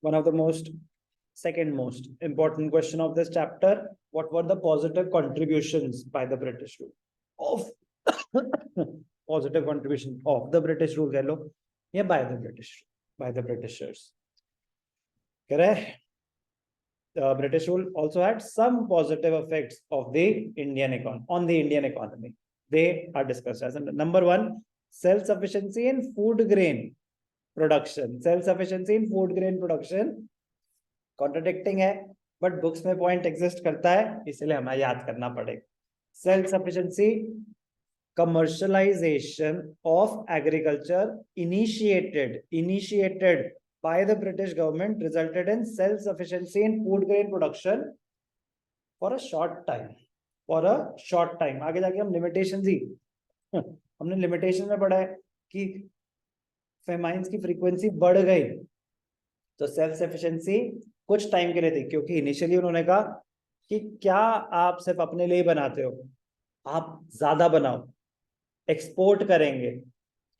one of the second most important question of this chapter. What were the positive contributions by the British rule of positive contribution of the British rule, keh lo, ya by the Britishers. Correct. The British rule also had some positive effects of the Indian economy. They are discussed as number one, self-sufficiency in food grain production. Self-sufficiency in food grain production contradicting है, but books में point exist करता है, इसलिए हमें याद करना पड़ेगा. Self sufficiency, commercialization of agriculture initiated by the British government resulted in self-sufficiency in food grain production for a short time. आगे जाके हम लिमिटेशन ही हमने लिमिटेशन में पढ़ा है कि फेमाइन्स की फ्रीक्वेंसी बढ़ गई, तो सेल्फ सफिशिएंसी कुछ टाइम के लिए थी, क्योंकि इनिशियली उन्होंने कहा कि क्या आप सिर्फ अपने लिए बनाते हो, आप ज्यादा बनाओ, एक्सपोर्ट करेंगे.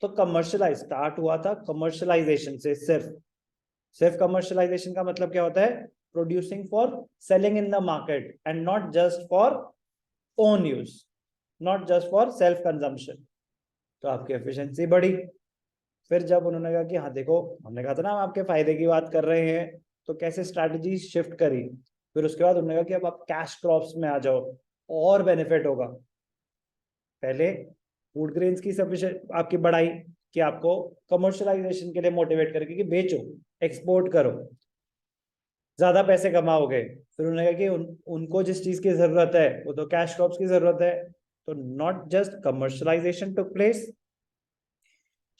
तो कमर्शियलाइज स्टार्ट हुआ था कमर्शियलाइजेशन से. सिर्फ कमर्शियलाइजेशन का मतलब क्या होता है? Producing for selling in the market and not just for own use, not just for self consumption. तो आपकी एफिशिएंसी बढ़ी. फिर जब उन्होंने कहा कि हाँ देखो, हमने कहा था ना हम आपके फायदे की बात कर रहे हैं, तो कैसे स्ट्रैटेजी शिफ्ट करी. फिर उसके बाद उन्होंने कहा कि अब आप कैश क्रॉप्स में आ जाओ और बेनिफिट होगा. पहले फूड ग्रेन्स की सफिशिएंट आपकी बढ़ाई कि आपको कमर्शियलाइजेशन के लिए मोटिवेट करके कि बेचो, एक्सपोर्ट करो, ज्यादा पैसे कमाओगे. फिर उन्होंने कहा कि उनको जिस चीज की जरूरत है वो तो कैश क्रॉप्स की जरूरत है. तो not just commercialisation took place,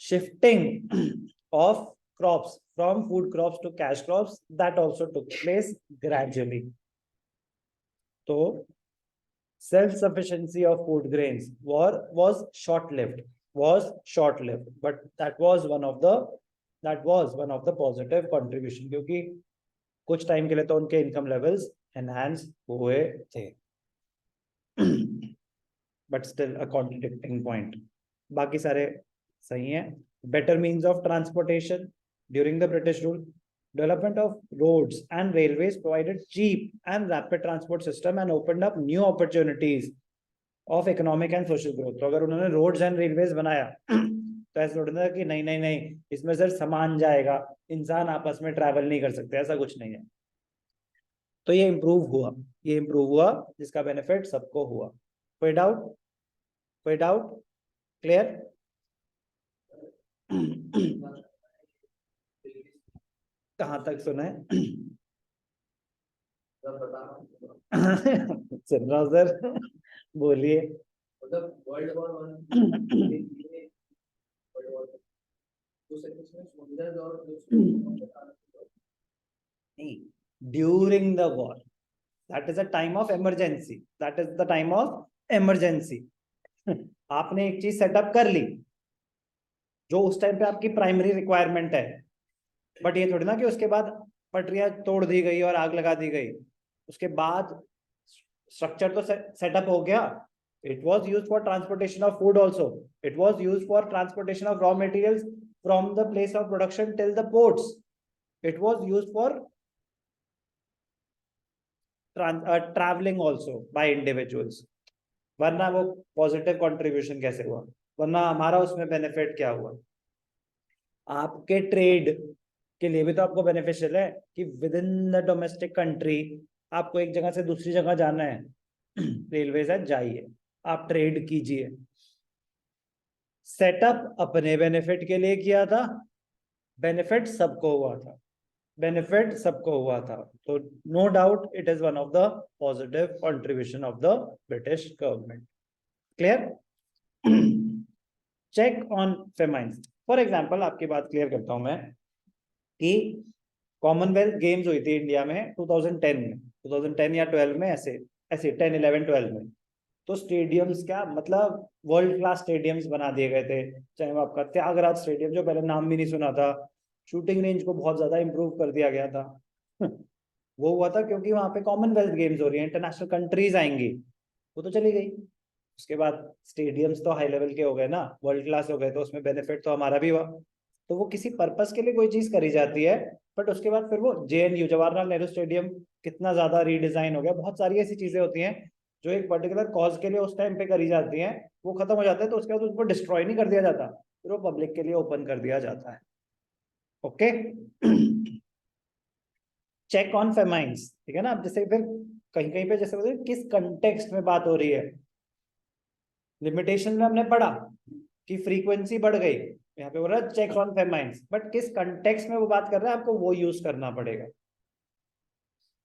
shifting of crops from food crops to cash crops, that also took place gradually. So self-sufficiency of food grains was short-lived, but that was one of the positive contribution, क्योंकि कुछ time के लिए तो उनके income levels enhance हुए थे. But still a contradicting point. बाकी सारे सही है. Better means of transportation during the British rule. Development of roads and railways provided cheap and rapid transport system and opened up new opportunities of economic and social growth. तो अगर उन्होंने roads and railways बनाया तो ऐसा थोड़ा ना कि नहीं इसमें सिर्फ सामान जाएगा, इंसान आपस में ट्रैवल नहीं कर सकते, ऐसा कुछ नहीं है. तो ये इम्प्रूव हुआ जिसका बेनिफिट सबको हुआ. कोई डाउट? क्लियर? कहां तक सुना है? सुन रहा हूं सर, बोलिए. मतलब world war 1 during the war, that is a time of emergency. आपने एक चीज सेटअप कर ली जो उस टाइम पे आपकी प्राइमरी रिक्वायरमेंट है, बट ये थोड़ी ना कि उसके बाद पटरियां तोड़ दी गई और आग लगा दी गई, उसके बाद स्ट्रक्चर तो सेटअप हो गया. It was use for transportation of food also. It was use for transportation of raw materials from the place of production till the ports. It was use for travelling also bye individuals. वरना वो positive contribution कैसे हुआ? वरना हमारा उसमें benefit क्या हुआ? आपके ट्रेड के लिए भी तो आपको बेनिफिशियल है कि with in the domestic country आपको एक जगह से दूसरी जगह जाना है, रेलवे से जाइए, आप ट्रेड कीजिए. सेटअप अपने बेनिफिट के लिए किया था, बेनिफिट सबको हुआ था. तो no doubt it is one of the positive contribution of the British government. Clear? Check on famines. For example आपकी बात क्लियर करता हूं मैं कि कॉमनवेल्थ गेम्स हुई थी इंडिया में 2010 या 12 में, ऐसे 10, 11, 12 में. तो स्टेडियम्स क्या मतलब वर्ल्ड क्लास स्टेडियम्स बना दिए गए थे. चाहे वो आपका त्यागराज स्टेडियम, जो पहले नाम भी नहीं सुना था, शूटिंग रेंज को बहुत ज्यादा इंप्रूव कर दिया गया था. वो हुआ था क्योंकि वहां पे कॉमनवेल्थ गेम्स हो रही है, इंटरनेशनल कंट्रीज आएंगी, वो तो चली गई. उसके बाद स्टेडियम्स तो हाई लेवल के हो गए ना, वर्ल्ड क्लास हो गए, तो उसमें बेनिफिट तो हमारा भी हुआ. तो वो किसी पर्पस के लिए कोई चीज करी जाती है बट उसके बाद फिर वो JNU जवाहरलाल नेहरू स्टेडियम कितना ज्यादा रीडिजाइन हो गया, बहुत सारी ऐसी चीजें होती हैं जो एक पर्टिकुलर कॉज के लिए उस टाइम पे करी जाती हैं, वो खत्म हो जाता है तो उसके बाद उसको डिस्ट्रॉय नहीं कर दिया जाता, फिर वो पब्लिक के लिए ओपन कर दिया जाता है। ओके। चेक ऑन फेमाइंस, ठीक है ना। अब जैसे फिर कहीं कहीं पे जैसे बोलते हैं किस कंटेक्स्ट में बात हो रही है, लिमिटेशन में हमने पढ़ा कि फ्रीक्वेंसी बढ़ गई, यहाँ पे बोल रहा है चेक ऑन फेमाइंस, बट किस कंटेक्स्ट में वो बात कर रहा है आपको वो यूज करना पड़ेगा।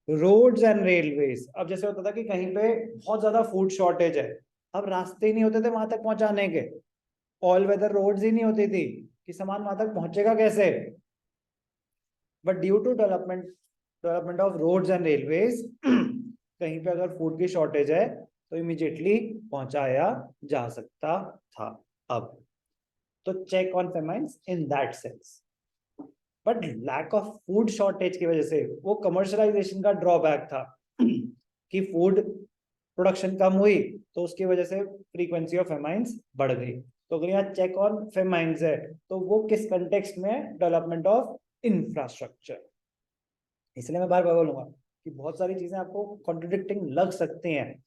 रोड्स एंड रेलवेज, अब जैसे होता था कि कहीं पे बहुत ज्यादा फूड शॉर्टेज है, अब रास्ते ही नहीं होते थे वहां तक पहुंचाने के, ऑल वेदर रोड्स ही नहीं होती थी कि सामान वहां तक पहुंचेगा कैसे, but due to development of roads and railways कहीं पे अगर फूड की शॉर्टेज है तो इमीडिएटली पहुंचाया जा सकता था। अब तो check on famines in that sense, but lack of food shortage की वजह से वो कमर्शलाइजेशन का ड्रॉबैक था कि फूड प्रोडक्शन कम हुई तो उसकी वजह से फ्रीक्वेंसी ऑफ फेमाइंस बढ़ गई। तो अगर यहाँ चेक ऑन फेमाइंस है तो वो किस कंटेक्स्ट में, डेवलपमेंट ऑफ इंफ्रास्ट्रक्चर। इसलिए मैं बार बार बोलूंगा कि बहुत सारी चीजें आपको कॉन्ट्रडिक्टिंग लग सकती हैं,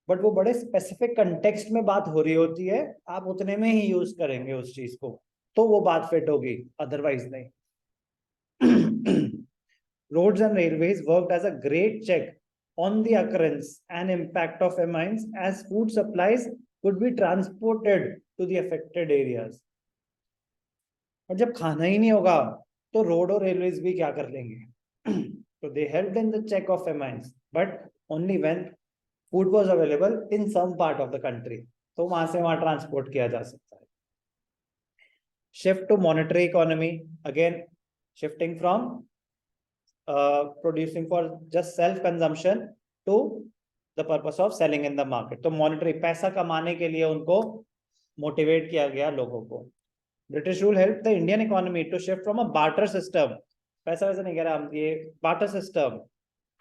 बट वो बड़े स्पेसिफिक कंटेक्स्ट में बात हो रही होती है, आप उतने में ही यूज करेंगे उस चीज को तो वो बात फिट होगी, अदरवाइज नहीं। Roads and railways worked as a great check on the occurrence and impact of famines as food supplies could be transported to the affected areas. और जब खाना ही नहीं होगा तो रोड और रेलवेज भी क्या कर लेंगे। तो they helped in the check of famines, but only when food was available in some part of the country. तो वहां से वहां ट्रांसपोर्ट किया जा सकता है। Shift to monetary economy, again shifting from producing for just self consumption to the purpose of selling in the market. तो monetary, पैसा कमाने के लिए उनको मोटिवेट किया गया लोगों को। British rule help the Indian economy to shift from a barter system, पैसा वैसा नहीं कह रहा हम, ये barter system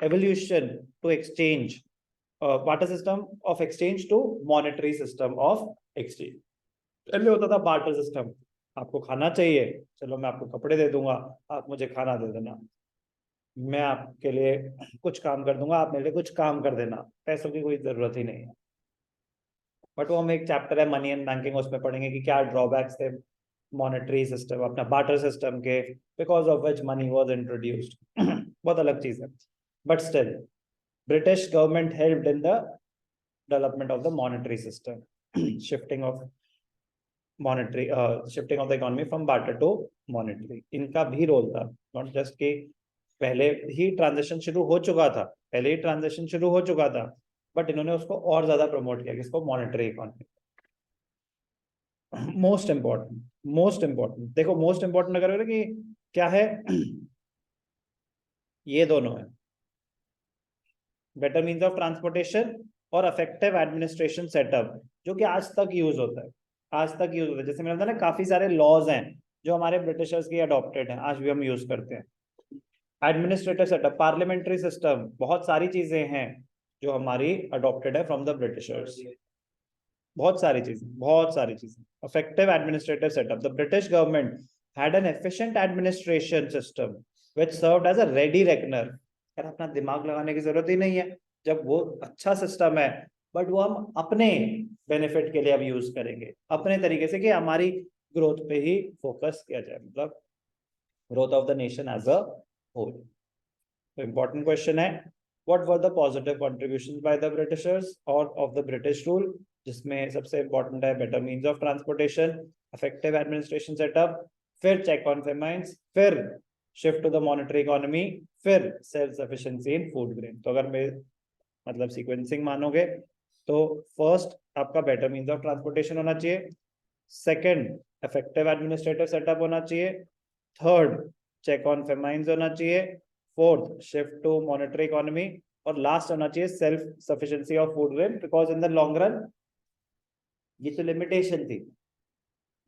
evolution to exchange, barter system of exchange to monetary system of exchange. पहले होता था बार्टर सिस्टम, आपको खाना चाहिए, चलो मैं आपको कपड़े दे दूंगा, आप मुझे खाना दे देना, मैं आपके लिए कुछ काम कर दूंगा, आप मेरे लिए कुछ काम कर देना, पैसों की कोई जरूरत ही नहीं है। बट वो हम एक चैप्टर है मनी एंड बैंकिंग, उसमें पढ़ेंगे कि क्या ड्रॉबैक्स थे मॉनेटरी सिस्टम, अपना बार्टर सिस्टम के, because of which money was introduced. बहुत अलग चीज है, but still British government helped in the development of the monetary system, shifting of monetary, shifting of the economy from barter to monetary. इनका भी role था, not just कि पहले ही transition शुरू हो चुका था, पहले ही ट्रांजिशन शुरू हो चुका था, बट इन्होंने उसको और ज्यादा प्रमोट किया, किसको, मॉनेटरी इकोनॉमी। मोस्ट इंपॉर्टेंट देखो, मोस्ट इंपॉर्टेंट अगर कि क्या है, ये दोनों है, बेटर मीन्स ऑफ ट्रांसपोर्टेशन और इफेक्टिव एडमिनिस्ट्रेशन सेटअप, जो कि आज तक यूज होता है, आज तक यूज होता है। जैसे मैंने बताया ना, काफी सारे लॉज हैं जो हमारे ब्रिटिशर्स के अडॉप्टेड हैं, आज भी हम यूज करते हैं। एडमिनिस्ट्रेटिव सेटअप, पार्लियामेंट्री सिस्टम, बहुत सारी चीजें हैं जो हमारी अडॉप्टेड है फ्रॉम द ब्रिटिशर्स, बहुत सारी चीजें। Effective administrative setup, the British government had an efficient administration system which served as a ready reckoner. यार अपना दिमाग लगाने की जरूरत ही नहीं है, जब वो अच्छा सिस्टम है, बट वो हम अपने बेनिफिट के लिए अब यूज करेंगे, अपने तरीके से, कि हमारी ग्रोथ पे ही फोकस किया जाए, मतलब growth of the nation as a whole. तो इंपॉर्टेंट क्वेश्चन है, what were the positive contributions by the Britishers और ऑफ द ब्रिटिश रूल, जिसमें सबसे इंपॉर्टेंट है better means of transportation, effective administration setup, फिर चेक ऑन फेमाइंस, फिर shift to the monetary economy, फिर self sufficiency in food grain. तो अगर मैं मतलब सीक्वेंसिंग मानोगे तो फर्स्ट आपका बेटर मीन्स ऑफ ट्रांसपोर्टेशन होना चाहिए, सेकंड इफेक्टिव एडमिनिस्ट्रेटिव सेटअप होना चाहिए, थर्ड चेक ऑन फेमाइंस होना चाहिए, fourth shift to monetary economy, और लास्ट होना चाहिए self sufficiency of food grain, because in the long run ये तो लिमिटेशन थी,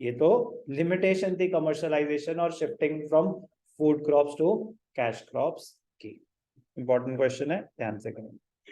ये तो लिमिटेशन थी कमर्शलाइजेशन और shifting from food crops to cash crops की। इंपॉर्टेंट क्वेश्चन है, ध्यान से करें।